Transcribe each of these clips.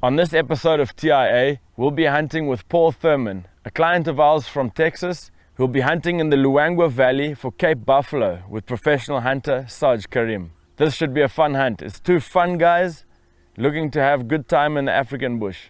On this episode of TIA, we'll be hunting with Paul Thurman, a client of ours from Texas, who'll be hunting in the Luangwa Valley for Cape Buffalo with professional hunter Saj Karim. This should be a fun hunt. It's two fun guys looking to have good time in the African bush.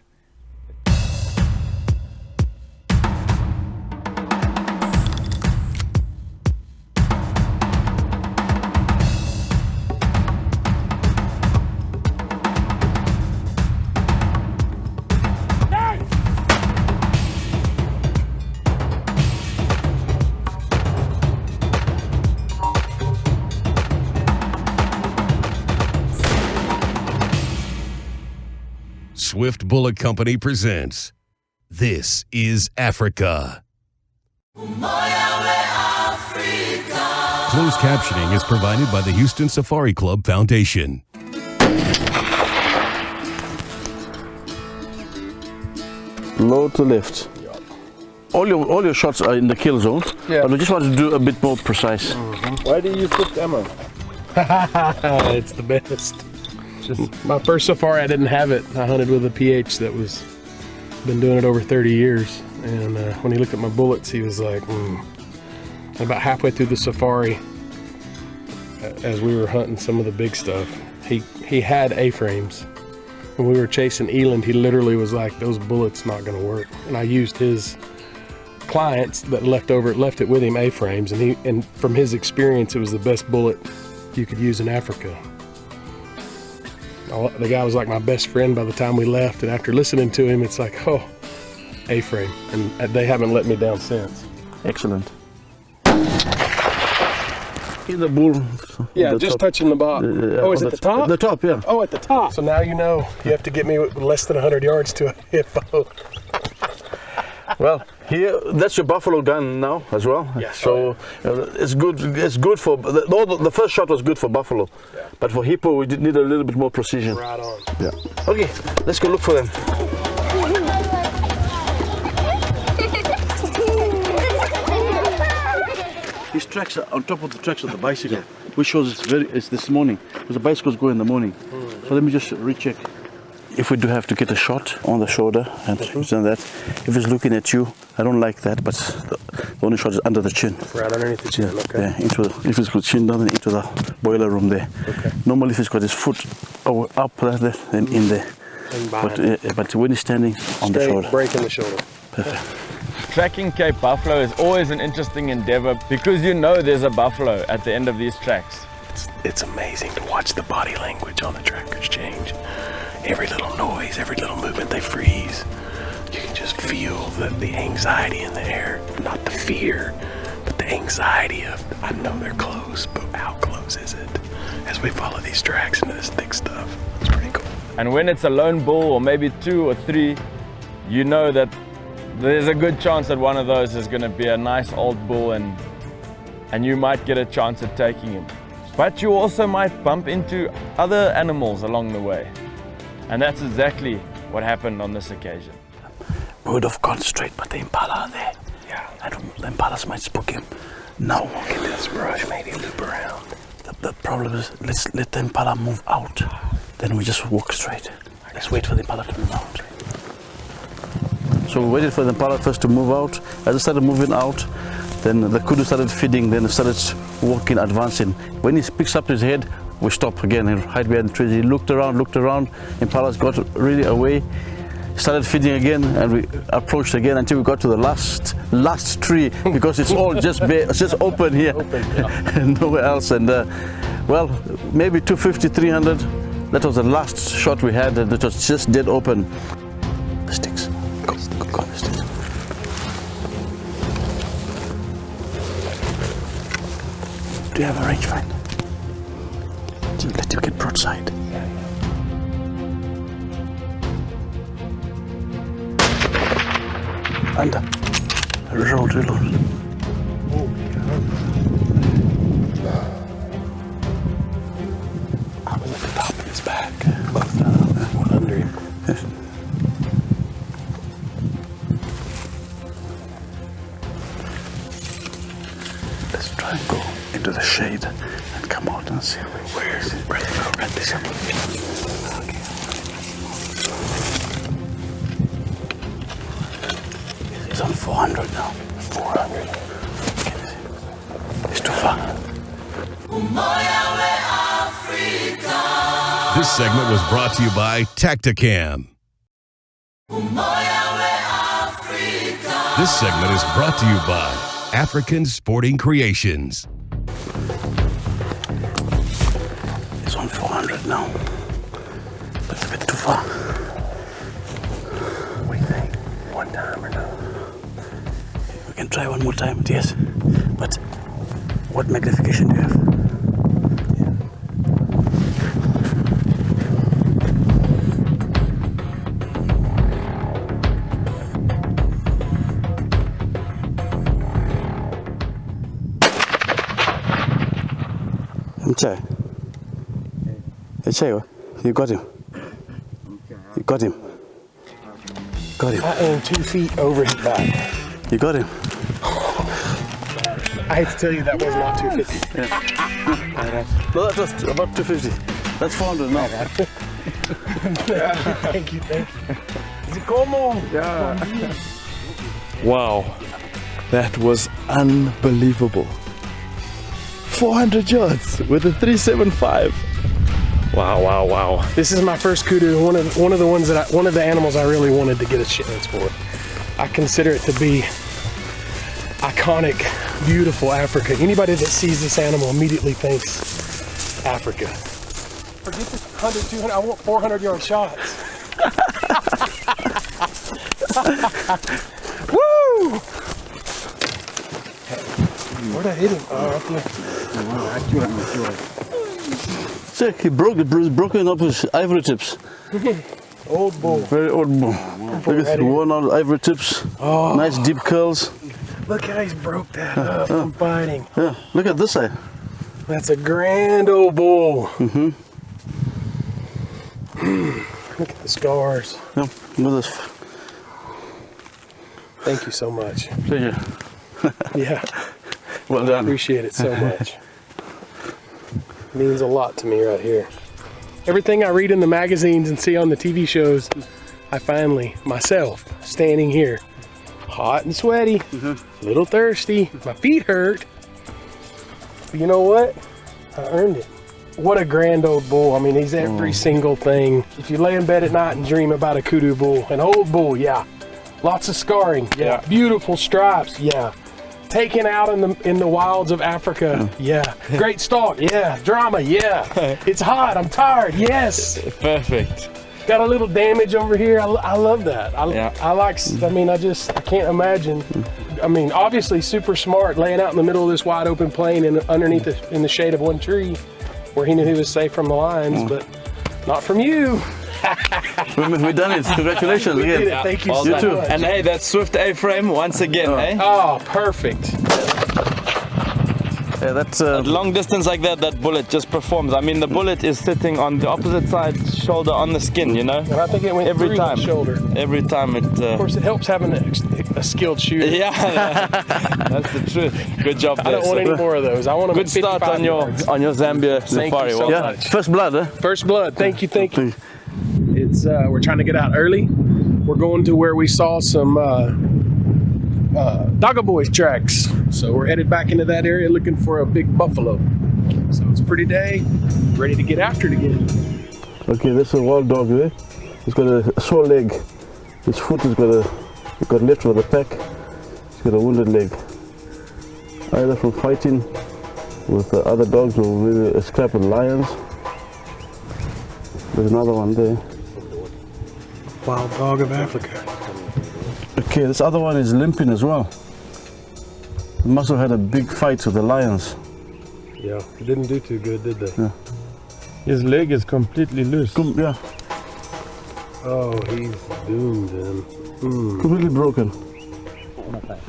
Swift Bullet Company presents This is Africa. Closed captioning is provided by the Houston Safari Club Foundation. Low to left. All your shots are in the kill zone, but we just want to do a bit more precise. Why do you use Swift ammo? It's the best. Just my first safari, I didn't have it. I hunted with a PH that was been doing it over 30 years, and when he looked at my bullets, he was like, And about halfway through the safari, as we were hunting some of the big stuff, he had A-frames. When we were chasing eland, he literally was like, "Those bullets not going to work." And I used his clients that left it with him A-frames, and from his experience, it was the best bullet you could use in Africa. The guy was like my best friend by the time we left, and after listening to him, it's like, oh, A-frame, and they haven't let me down since. Excellent. In the bull. Yeah, just top. Touching the bottom. Oh, is it the top? The top, yeah. Oh, at the top. So now you know you have to get me less than 100 yards to a hippo. Well, here, that's your buffalo gun now as well. Yes. So it's good. It's good for the first shot was good for buffalo, but for hippo we did need a little bit more precision. Right on. Yeah. Okay, let's go look for them. These tracks are on top of the tracks of the bicycle, which shows it's this morning because the bicycles go in the morning. So let me just recheck. If we do have to get a shot on the shoulder and that, if it's looking at you, I don't like that, but the only shot is under the chin. Right underneath the chin, okay. Yeah, if it's got chin down, then into the boiler room there. Okay. Normally if it's got his foot up like that, then in there. But when he's standing on the shoulder. Breaking the shoulder. Perfect. Tracking Cape Buffalo is always an interesting endeavor because you know there's a buffalo at the end of these tracks. It's amazing to watch the body language on the trackers change. Every little noise, every little movement, they freeze. You can just feel the anxiety in the air. Not the fear, but the anxiety of, I know they're close, but how close is it? As we follow these tracks into this thick stuff, it's pretty cool. And when it's a lone bull or maybe two or three, you know that there's a good chance that one of those is going to be a nice old bull and you might get a chance at taking him. But you also might bump into other animals along the way. And that's exactly what happened on this occasion. We would have gone straight, but the impala are there. Yeah. The impalas might spook him. No. Get this brush, maybe loop around. The problem is, let's let the impala move out. Then we just walk straight. Let's wait for the impala to move out. So we waited for the impala first to move out. As it started moving out, then the kudu started feeding, then it started walking, advancing. When he picks up his head, we stop again and hide behind the trees. He looked around, impalas got really away, started feeding again, and we approached again until we got to the last tree because it's all just bare, it's just open here, and nowhere else. And well, maybe 250, 300, that was the last shot we had, and it was just dead open. The sticks, go, the sticks. Do you have a rangefinder? Let him get broadside. Under. Reload. I was at the top of his back. One under him. Yes. Let's try and go into the shade and come out and see where is it. Right there. Okay. 400 now. 400. It's too far. This segment was brought to you by Tacticam. This segment is brought to you by African Sporting Creations. It's on 400 now. That's a bit too far. What do you think? One time or no? We can try one more time, yes. But what magnification do you have? You got him. You got him. Got him. I am 2 feet over his back. You got him. I hate to tell you that was not 250. No, that was about 250. That's 400 now. Thank you. Is it como? Wow, that was unbelievable. 400 yards with a 375. Wow. This is my first kudu. One of the animals I really wanted to get a chance for. I consider it to be iconic, beautiful Africa. Anybody that sees this animal immediately thinks Africa. Forget this 100, 200. I want 400-yard shots. Woo! Where'd I hit him? Oh, right there. Check, he broken up his ivory tips. Old bull. Very old bull. Look at the worn out ivory tips. Oh. Nice deep curls. Look how he's broke that up from fighting. Yeah, look at this side. That's a grand old bull. Look at the scars. Yeah, look at this. Thank you so much. Pleasure. Yeah, Well done. appreciate it so much. Means a lot to me right here. Everything I read in the magazines and see on the TV shows, I finally, myself, standing here, hot and sweaty, a little thirsty, my feet hurt. But you know what? I earned it. What a grand old bull. I mean, he's every single thing. If you lay in bed at night and dream about a kudu bull, an old bull, yeah. Lots of scarring, yeah. Beautiful stripes, yeah. Taken out in the wilds of Africa, yeah. Great stalk, yeah. Drama, yeah. It's hot, I'm tired, yes. Perfect. Got a little damage over here. I love that. I can't imagine. I mean, obviously super smart, laying out in the middle of this wide open plain and underneath in the shade of one tree where he knew he was safe from the lions, but not from you. We done it. Congratulations We again. did it. Thank you Well so done. much. And hey, that Swift A-frame once again, eh? Oh, perfect. Yeah, that's At long distance like that, that bullet just performs. I mean, the bullet is sitting on the opposite side shoulder on the skin, you know? And I think it went Every through time. the shoulder. Every time it... Of course, it helps having a skilled shooter. Yeah, that's the truth. Good job there. I don't want any more of those. I want them Good at start 55 on your yards. Zambia Thank safari. you so Well much. done. first blood, eh? First blood. Thank you. It's we're trying to get out early. We're going to where we saw some Dogger Boys tracks. So we're headed back into that area looking for a big buffalo. So it's a pretty day. Ready to get after it again. Okay, this is a wild dog, eh? He's got a sore leg. His foot has got left with the pack. He's got a wounded leg. Either from fighting with other dogs or maybe a scrap with lions. There's another one there. Wild dog of Africa. Okay, this other one is limping as well. He must have had a big fight with the lions. Yeah, it didn't do too good, did they? Yeah. His leg is completely loose. Yeah, Oh, he's doomed then. completely broken.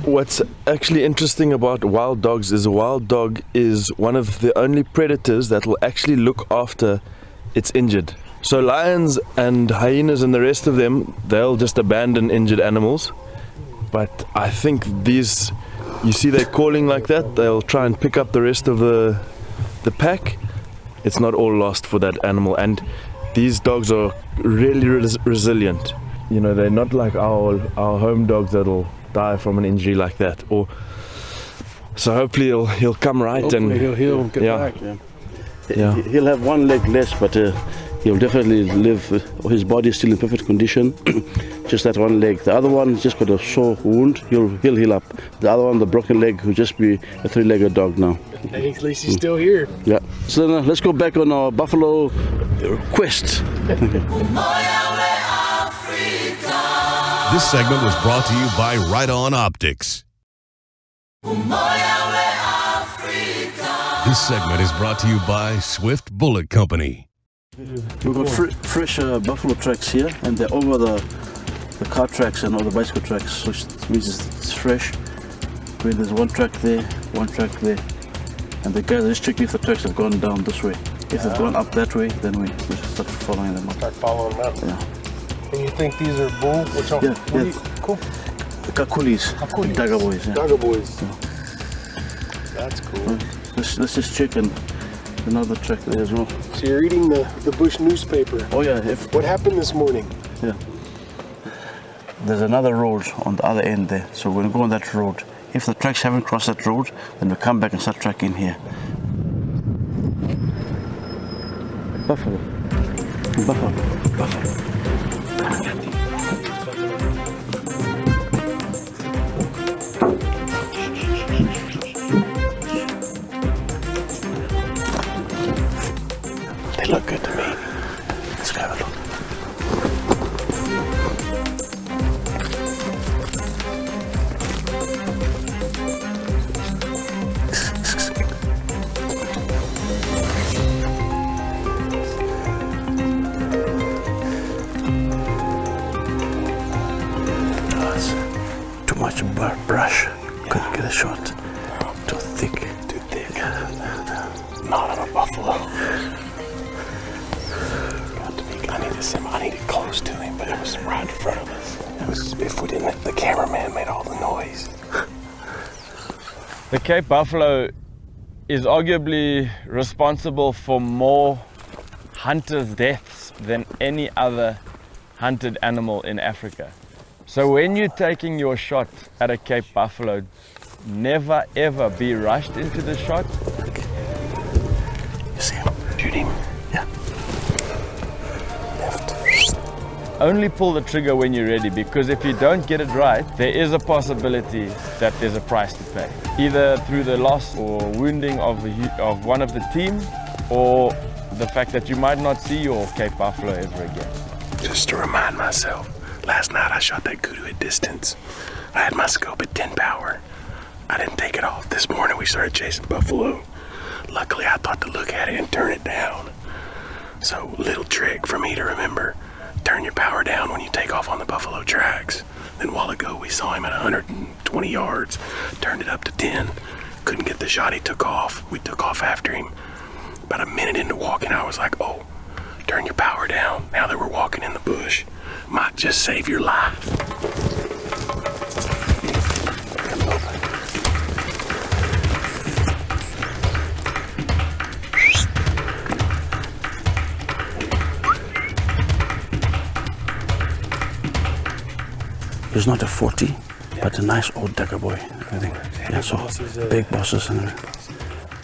What's actually interesting about wild dogs is a wild dog is one of the only predators that will actually look after its injured. So lions and hyenas and the rest of them, they'll just abandon injured animals. But I think these, you see they're calling like that, they'll try and pick up the rest of the pack. It's not all lost for that animal. And these dogs are really resilient. You know, they're not like our home dogs that'll die from an injury like that. Or so hopefully he'll come right. Hopefully and he'll get yeah. back. Yeah. He'll have one leg less, but he'll definitely live. His body is still in perfect condition. Just that one leg. The other one just got a sore wound. He'll heal up. The other one, the broken leg, will just be a three-legged dog now. Hey, at least he's still here. Yeah. So then, let's go back on our buffalo quest. This segment was brought to you by Right On Optics. This segment is brought to you by Swift Bullet Company. We've got fresh buffalo tracks here, and they're over the car tracks and all the bicycle tracks, which means it's fresh. Where there's one track there, one track there, and the guys are just checking if the tracks have gone down this way. If they've gone up that way, then we start following them up. Start following them up. Yeah. And you think these are bull? Which one? Yeah, What yeah. Cool. The Kakulis, Dagga boys. Yeah. Dagga boys. Yeah. That's cool. Let's just check and another track there as well. So you're reading the Bush newspaper. Oh yeah, What happened this morning? yeah. There's another road on the other end there, so we're gonna go on that road. If the tracks haven't crossed that road, then we'll come back and start tracking here. Buffalo. Buffalo. Buffalo. They look good to me. Let's go have a look. Too much brush. Couldn't get a shot. Too thick. Too thick. Not on a buffalo. I need it close to him, but it was right in front of us. It was, if we didn't, the cameraman made all the noise. The Cape buffalo is arguably responsible for more hunters' deaths than any other hunted animal in Africa. So when you're taking your shot at a Cape buffalo, never ever be rushed into the shot. You see him? Shoot him. Yeah. Only pull the trigger when you're ready, because if you don't get it right, there is a possibility that there's a price to pay. Either through the loss or wounding of one of the team, or the fact that you might not see your Cape buffalo ever again. Just to remind myself, last night I shot that kudu at distance. I had my scope at 10 power. I didn't take it off. This morning we started chasing buffalo. Luckily I thought to look at it and turn it down. So little trick for me to remember. Turn your power down when you take off on the buffalo tracks. Then a while ago we saw him at 120 yards. Turned it up to 10. Couldn't get the shot, he took off. We took off after him. About a minute into walking I was like, oh, turn your power down. Now that we're walking in the bush, might just save your life. He's not a 40, but a nice old Dagga boy, I think. Yeah, so big bosses and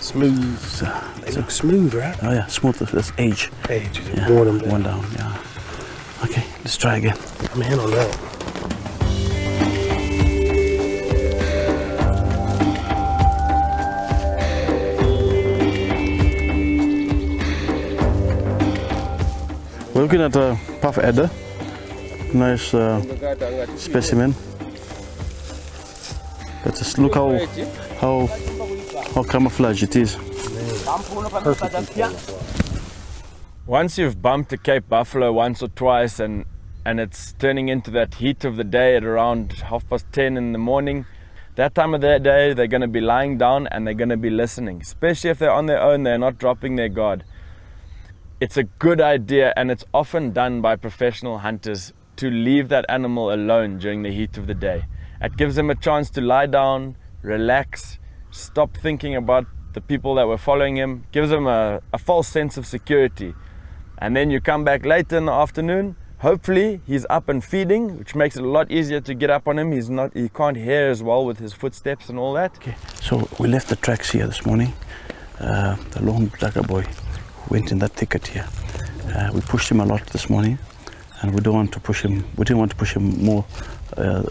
Smooth. They look smooth, right? oh yeah, smooth. That's age. Age. Yeah, Worn them down. worn down. Yeah. Okay, let's try again. I'm in on that. We're looking at a puff adder. Nice specimen. But just look how camouflage it is. Once you've bumped a Cape buffalo once or twice and it's turning into that heat of the day at around 10:30 in the morning, that time of the day they're going to be lying down and they're going to be listening, especially if they're on their own, they're not dropping their guard. It's a good idea, and it's often done by professional hunters, to leave that animal alone during the heat of the day. It gives them a chance to lie down, relax, stop thinking about the people that were following him, gives them a false sense of security. And then you come back later in the afternoon, Hopefully he's up and feeding, which makes it a lot easier to get up on him. He can't hear as well with his footsteps and all that. Okay, so we left the tracks here this morning. The lone blacker boy went in that thicket here. We pushed him a lot this morning, and we don't want to push him. We didn't want to push him more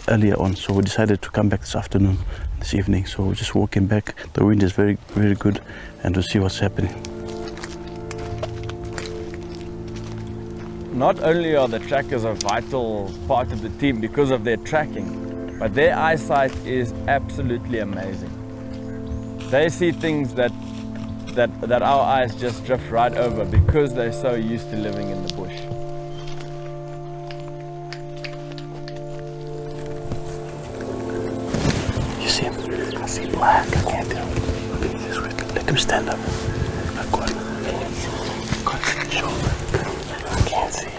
earlier on, so we decided to come back this afternoon, this evening. So we're just walking back. The wind is very, very good, and we'll see what's happening. Not only are the trackers a vital part of the team because of their tracking, but their eyesight is absolutely amazing. They see things that our eyes just drift right over because they're so used to living in the bush. You see him? I see black. I can't tell. Let him stand up. Go on. Show him. I can't see it.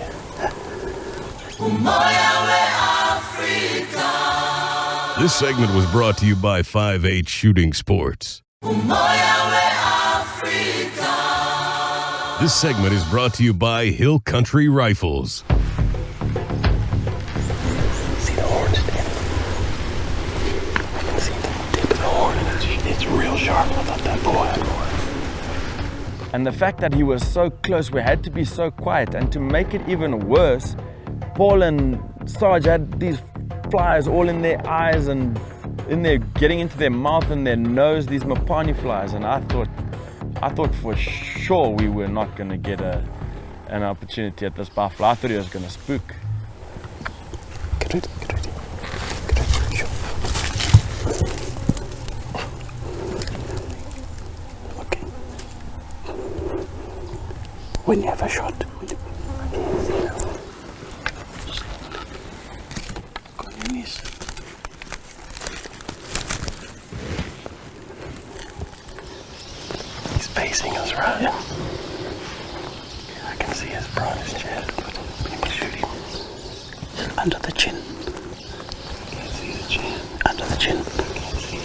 This segment was brought to you by 5/8 Shooting Sports. This segment is brought to you by Hill Country Rifles. See the horn stand? I can see the tip of the horn. It's real sharp. I thought that boy had more. And the fact that he was so close, we had to be so quiet. And to make it even worse, Paul and Sarge had these flies all in their eyes and in there, getting into their mouth and their nose, these Mapani flies. And I thought for sure we were not going to get an opportunity at this buffalo. I thought he was going to spook. Get ready, get ready. Get ready. Show. Okay. When you have a shot, I can't see now. Go on your knees. He's facing us, right? Yeah. I can see his bronze chest. We can shoot him. Under the chin. Can't see the chin. Under the chin. Can't see it.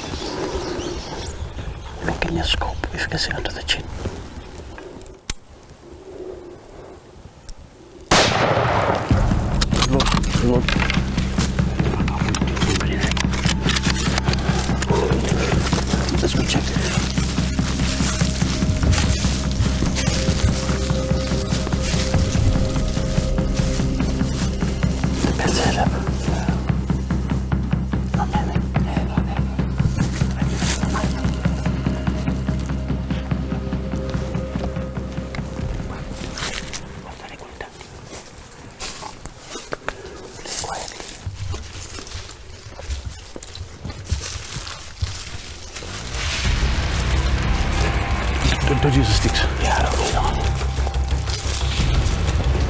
Look in your scope if you can see under the chin. Reload. Let's go check. Let's head up. Not many. Quietly. Don't use the sticks. Yeah, I don't need on.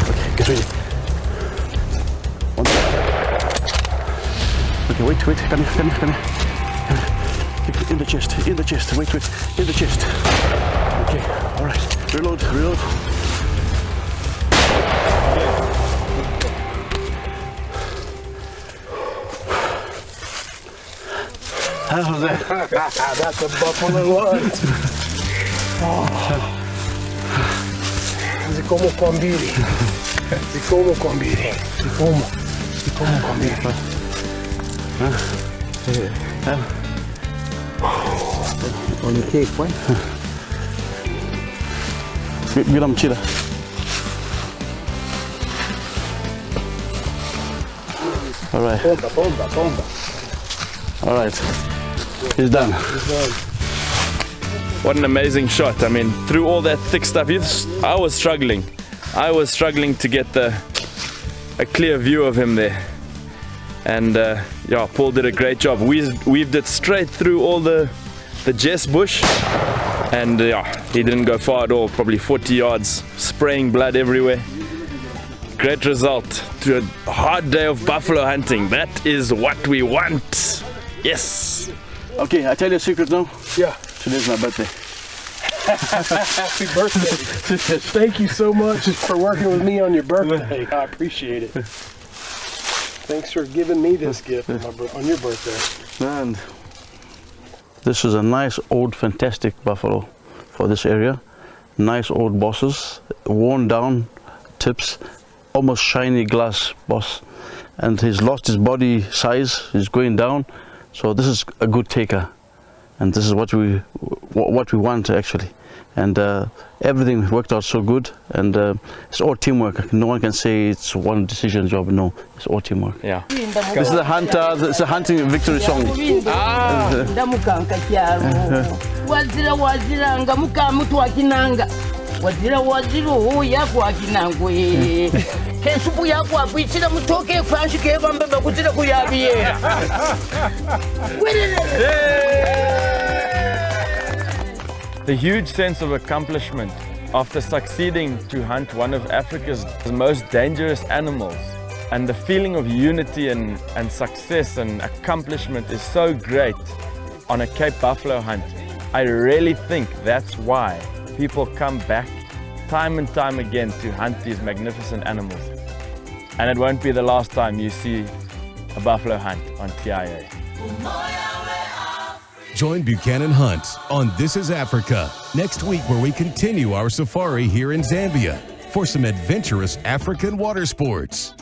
Okay, get ready. One. Okay, wait. Come here. In the chest. Wait. In the chest. Okay, alright. Reload. How was that? That's a buffalo one. Zikomo kwa mbili. On the cake, what? Bila mchila. Alright. Bomba. Alright. He's done. What an amazing shot. I mean, through all that thick stuff, I was struggling. To get a clear view of him there. And yeah, Paul did a great job. Weaved it straight through all the Jess bush. And yeah, he didn't go far at all, probably 40 yards, spraying blood everywhere. Great result to a hard day of buffalo hunting. That is what we want. Yes. Okay, I tell you a secret now. Yeah. Today's my birthday. Happy birthday. Thank you so much for working with me on your birthday. I appreciate it. Thanks for giving me this gift on your birthday. And this is a nice old fantastic buffalo for this area. Nice old bosses, worn down tips, almost shiny glass, boss. And he's lost his body size, he's going down. So this is a good taker. And this is what we want actually. And everything worked out so good, and it's all teamwork. No one can say it's one decision job. No, it's all teamwork. Yeah. This is a hunter. It's a hunting victory song. The huge sense of accomplishment after succeeding to hunt one of Africa's most dangerous animals, and the feeling of unity and success and accomplishment is so great on a Cape buffalo hunt. I really think that's why people come back time and time again to hunt these magnificent animals. And it won't be the last time you see a buffalo hunt on TIA. Join Buchanan Hunt on This is Africa next week, where we continue our safari here in Zambia for some adventurous African water sports.